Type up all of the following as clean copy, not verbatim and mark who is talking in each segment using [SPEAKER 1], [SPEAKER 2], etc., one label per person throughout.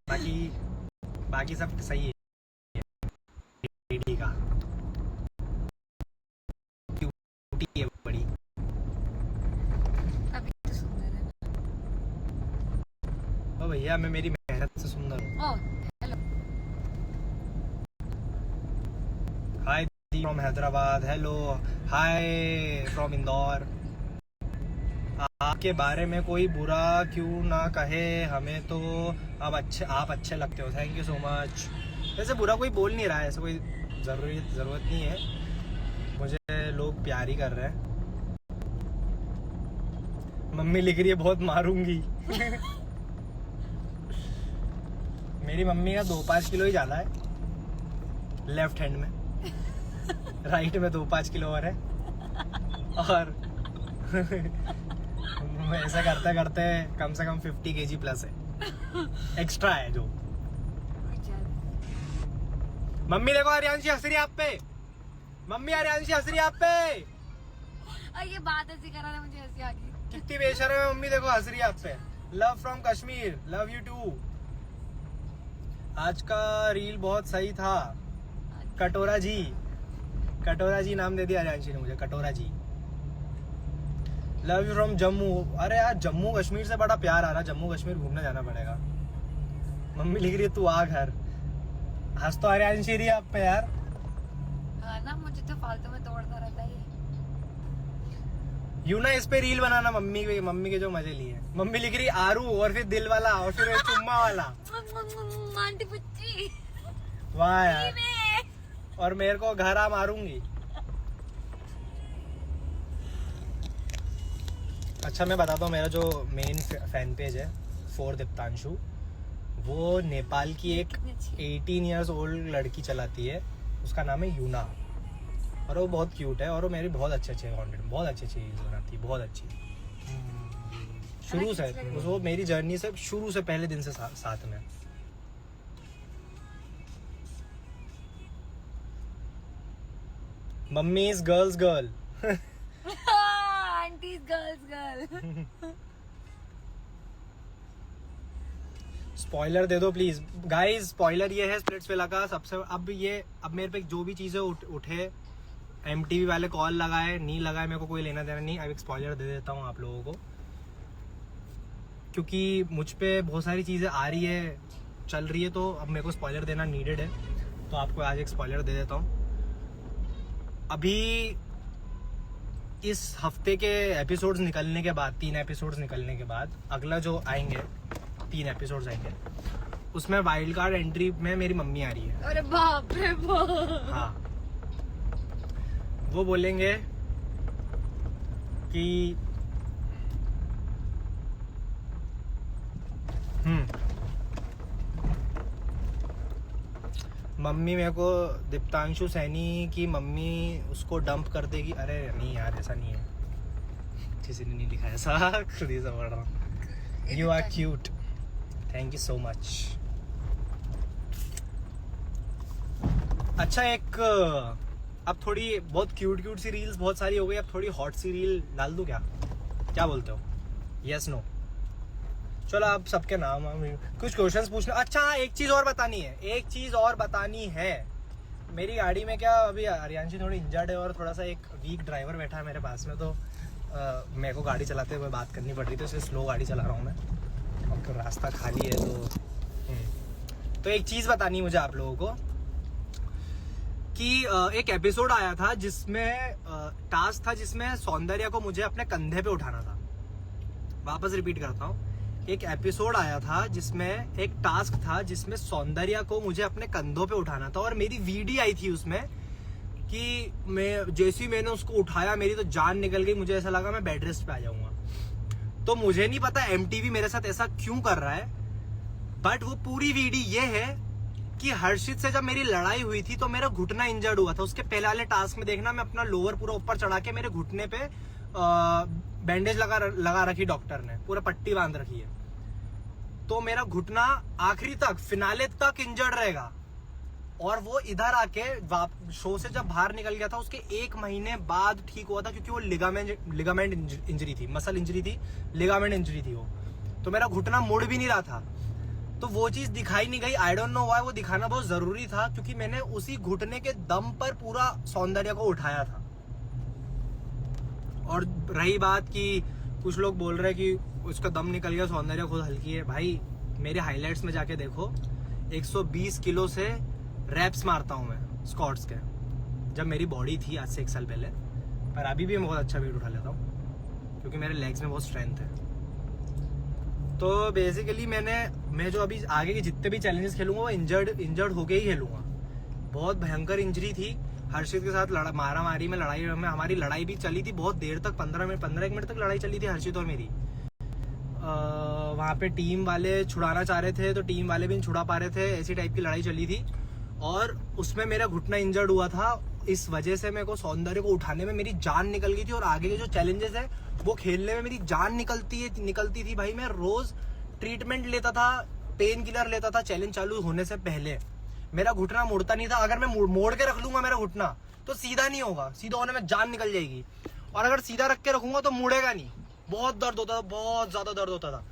[SPEAKER 1] बाकी बाकी सब सही है। लेडी का क्यूटी है बड़ी।
[SPEAKER 2] अभी तो सुंदर है।
[SPEAKER 1] ओ भैया मैं मेरी मेहनत से सुंदर हूँ।
[SPEAKER 2] Oh hello.
[SPEAKER 1] Hi from Hyderabad. Hello hi from Indore. आपके बारे में कोई बुरा क्यों ना कहे, हमें तो अब आप अच्छे लगते हो। Thank you so much. वैसे बुरा कोई बोल नहीं रहा है, ऐसा कोई ज़रूरत नहीं है। मुझे लोग प्यार ही कर रहे हैं। मम्मी लिख रही है बहुत मारूंगी। मेरी मम्मी का 2-5 किलो ही ज़्यादा है लेफ्ट हैंड में। राइट में 2-5 किलो और है। और ऐसा करते करते कम से कम 50 kg प्लस है, एक्स्ट्रा है जो। मम्मी देखो आर्यांशी हंस रही है आप पे। मम्मी आर्यांशी हंस रही है आप पे।
[SPEAKER 2] ये बात ऐसी करा ना, मुझे हंसी आ गई।
[SPEAKER 1] कितनी बेशर्म है मम्मी, देखो हंस रही है आप पे। Love from Kashmir, love you too. आज का रील बहुत सही था। कटोरा जी नाम दे दिया आर्यांशी ने मुझे, कटोरा जी। Love you from Jammu. अरे यार जम्मू कश्मीर से बड़ा प्यार आ रहा है, जम्मू कश्मीर घूमने जाना पड़ेगा। मम्मी लिख रही है तू आ घर। हंस तो आर्यांशी रही है आप पे यार।
[SPEAKER 2] हाँ ना, मुझे तो फालतू में तोड़ता रहता है ये।
[SPEAKER 1] यूं ना इस पे रील बनाना मम्मी के जो मजे लिए। मम्मी लिख रही आरू और फिर दिल वाला और फिर चुम्मा वाला।
[SPEAKER 2] आंटी पुच्ची।
[SPEAKER 1] वाह यार। और मेरे को घर आ मारूंगी। अच्छा मैं बताता हूँ, मेरा जो मेन फैन पेज है फॉर दीप्तांशु, वो नेपाल की एक 18 ईयर्स ओल्ड लड़की चलाती है। उसका नाम है यूना और वो बहुत क्यूट है और वो मेरी बहुत अच्छे कंटेंट, बहुत अच्छी रील्स बनाती है, बहुत अच्छी। शुरू से वो मेरी जर्नी से शुरू से पहले दिन से साथ में। Mummy is girls girl.
[SPEAKER 2] Aunty girl.
[SPEAKER 1] Spoiler दे दो प्लीज गाइस। स्पॉइलर ये है स्प्लिट्सविला का सबसे। अब मेरे पे जो भी चीजें उठे, MTV वाले कॉल लगाए नहीं लगाए, मेरे को कोई लेना देना नहीं। अब एक स्पॉइलर दे देता हूँ आप लोगों को, क्योंकि मुझ पे बहुत सारी चीजें आ रही है, चल रही है, तो अब मेरे को स्पॉइलर देना नीडेड है। तो आपको आज एक स्पॉइलर दे देता हूँ। अभी इस हफ्ते के एपिसोड्स निकलने के बाद, 3 एपिसोड्स निकलने के बाद अगला जो आएंगे 3 एपिसोड्स आएंगे, उसमें वाइल्ड कार्ड एंट्री में मेरी मम्मी आ रही है।
[SPEAKER 2] अरे बाप रे बाप।
[SPEAKER 1] हाँ, वो बोलेंगे कि मम्मी मेरे को दीप्तांशु सैनी की मम्मी उसको डंप कर देगी। अरे नहीं यार ऐसा नहीं है, किसी ने नहीं लिखा ऐसा, खुद ही समझ रहा हूँ। You are cute, thank you so much. अच्छा एक अब थोड़ी बहुत क्यूट सी रील्स बहुत सारी हो गई, अब थोड़ी हॉट सी रील डाल दूं क्या बोलते हो? Yes no? चलो आप सबके नाम कुछ क्वेश्चंस पूछना। अच्छा एक चीज और बतानी है। मेरी गाड़ी में क्या अभी आर्यांशी थोड़ी इंजर्ड है और थोड़ा सा एक वीक ड्राइवर बैठा है मेरे पास में, तो मेरे को गाड़ी चलाते हुए बात करनी पड़ रही थी, इसलिए स्लो गाड़ी चला रहा हूँ मैं और रास्ता खाली है। तो एक चीज बतानी मुझे आप लोगों को कि एक एपिसोड आया था जिसमें टास्क था जिसमें सौंदर्या को मुझे अपने कंधे पे उठाना था। वापस रिपीट करता हूँ, एक एपिसोड आया था जिसमें एक टास्क था जिसमें सौंदर्या को मुझे अपने कंधों पे उठाना था और मेरी वीडियो आई थी उसमें कि मैं जैसे ही मैंने उसको उठाया मेरी तो जान निकल गई, मुझे ऐसा लगा मैं बेड रेस्ट पे आ जाऊंगा। तो मुझे नहीं पता MTV मेरे साथ ऐसा क्यों कर रहा है, बट वो पूरी वीडियो ये है कि हर्षित से जब मेरी लड़ाई हुई थी तो मेरा घुटना इंजर्ड हुआ था। उसके पहले वाले टास्क में देखना, मैं अपना लोअर पूरा ऊपर चढ़ा के मेरे घुटने पे बैंडेज लगा रखी, डॉक्टर ने पूरा पट्टी बांध रखी है। तो मेरा घुटना आखिरी तक फिनाले तक इंजर्ड रहेगा। और वो इधर आके शो से जब बाहर निकल गया था उसके 1 महीने बाद ठीक हुआ था, क्योंकि वो लिगामेंट इंजरी थी, मसल इंजरी थी, लिगामेंट इंजरी थी वो। तो मेरा घुटना मुड़ भी नहीं रहा था। तो वो चीज दिखाई नहीं गई। आई डोंट नो व्हाई, वो दिखाना बहुत जरूरी था क्योंकि मैंने उसी घुटने के दम पर पूरा सौंदर्य को उठाया था। और रही बात कि कुछ लोग बोल रहे हैं कि उसका दम निकल गया, सौंदर्य खुद हल्की है। भाई मेरे हाइलाइट्स में जाके देखो, 120 किलो से रैप्स मारता हूँ मैं स्क्वाट्स के, जब मेरी बॉडी थी आज से 1 साल पहले। पर अभी भी मैं बहुत अच्छा वेट उठा लेता हूँ क्योंकि मेरे लेग्स में बहुत स्ट्रेंथ है। तो बेसिकली मैं जो अभी आगे के जितने भी चैलेंजेस खेलूंगा वो इंजर्ड होके ही खेलूंगा। बहुत भयंकर इंजरी थी। हर्षित के साथ मारा मारी में लड़ाई में हमारी लड़ाई भी चली थी बहुत देर तक, 15 मिनट तक लड़ाई चली थी हर्षित और मेरी। वहाँ पे टीम वाले छुड़ाना चाह रहे थे तो टीम वाले भी नहीं छुड़ा पा रहे थे, ऐसी टाइप की लड़ाई चली थी। और उसमें मेरा घुटना इंजर्ड हुआ था, इस वजह से मेरे को सौंदर्य को उठाने में मेरी जान निकल गई थी। और आगे के जो चैलेंजेस है वो खेलने में मेरी जान निकलती थी। भाई मैं रोज ट्रीटमेंट लेता था, पेन किलर लेता था चैलेंज चालू होने से पहले। मेरा घुटना मुड़ता नहीं था। अगर मैं मोड़ के रख लूंगा मेरा घुटना तो सीधा नहीं होगा, सीधा होने में जान निकल जाएगी। और अगर सीधा रख के रखूंगा तो मुड़ेगा नहीं। बहुत दर्द होता था, बहुत ज्यादा दर्द होता था।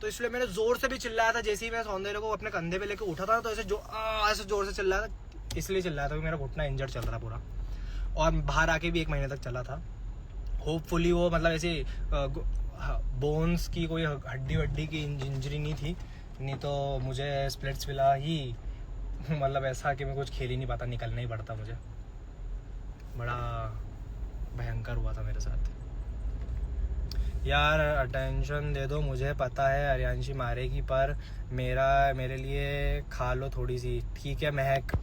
[SPEAKER 1] तो इसलिए मैंने जोर से भी चिल्लाया था। जैसे ही मैं सौंदर्य को अपने कंधे पे लेके उठा था तो ऐसे जोर से चिल्लाया था। इसलिए चिल्लाया था कि मेरा घुटना इंजर्ड चल रहा पूरा। और बाहर आके भी 1 महीने तक चला था। होपफुली वो मतलब ऐसे बोन्स की कोई हड्डी की इंजरी नहीं थी, नहीं तो मुझे स्प्लिट्स विला ही मतलब ऐसा कि मैं कुछ खेल ही नहीं पाता, निकलना ही पड़ता मुझे। बड़ा भयंकर हुआ था मेरे साथ। यार अटेंशन दे दो, मुझे पता है आर्यांशी मारेगी पर मेरे लिए खा लो थोड़ी सी, ठीक है महक?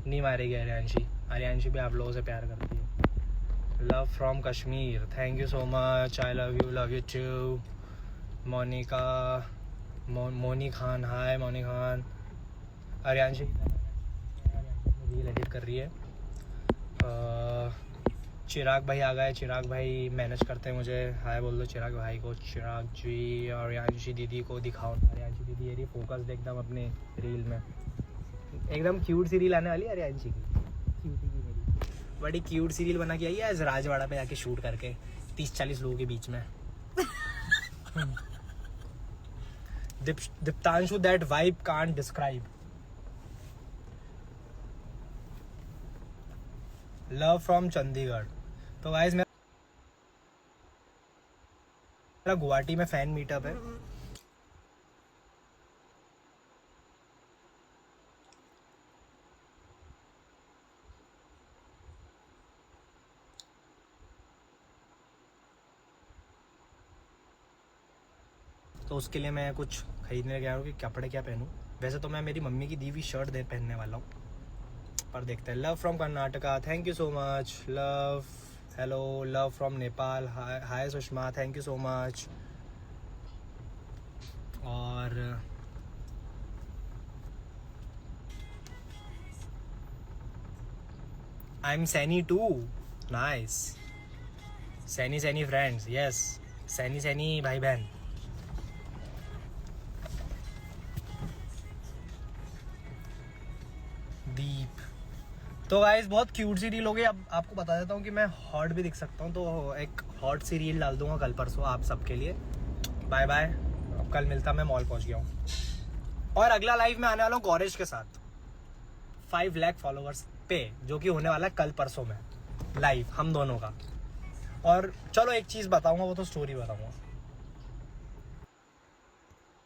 [SPEAKER 1] नहीं मारेगी आर्यांशी भी आप लोगों से प्यार करती है। Love from Kashmir, thank you so much, I love you too. Moni Khan, hi Moni Khan. Aaryanshi reel edit कर रही है। चिराग भाई आ गए, चिराग भाई मैनेज करते हैं मुझे, हाय बोल दो चिराग भाई को। चिराग जी और आर्यांशी दीदी को दिखाओ। आर्यांशी दीदी ये फोकस एकदम अपने रील में, एकदम क्यूट सी रील आने वाली है आर्यांशी की, क्यूटी की मेरी। बड़ी क्यूट सी रील बना के आई है आज राजवाड़ा पे जाके शूट करके 30-40 लोगों के बीच में। Diptanshu, that vibe can't describe. Love from Chandigarh. तो गाइस मेरा गुवाहाटी में फैन मीटअप है। तो उसके लिए मैं कुछ खरीदने गया हूँ कि कपड़े क्या पहनूं। वैसे तो मैं मेरी मम्मी की दी हुई शर्ट पहनने वाला हूँ, पर देखते हैं। Love from Karnataka, thank you so much. Love, hello. Love from Nepal, hi Sushma, thank you so much. और I am Saini too, nice. Saini friends, yes. Saini भाई बहन। दीप। तो गाइस बहुत क्यूट सी रील हो गई। अब आपको बता देता हूँ कि मैं हॉट भी दिख सकता हूँ, तो एक हॉट सी रील डाल दूंगा कल परसों आप सबके लिए। बाय बाय, अब कल मिलता, मैं मॉल पहुँच गया हूँ। और अगला लाइव में आने वाला हूँ गौरेश के साथ 5 लाख फॉलोअर्स पे, जो कि होने वाला है कल परसों में लाइव हम दोनों का। और चलो एक चीज़ बताऊँगा, वो तो स्टोरी बताऊँगा।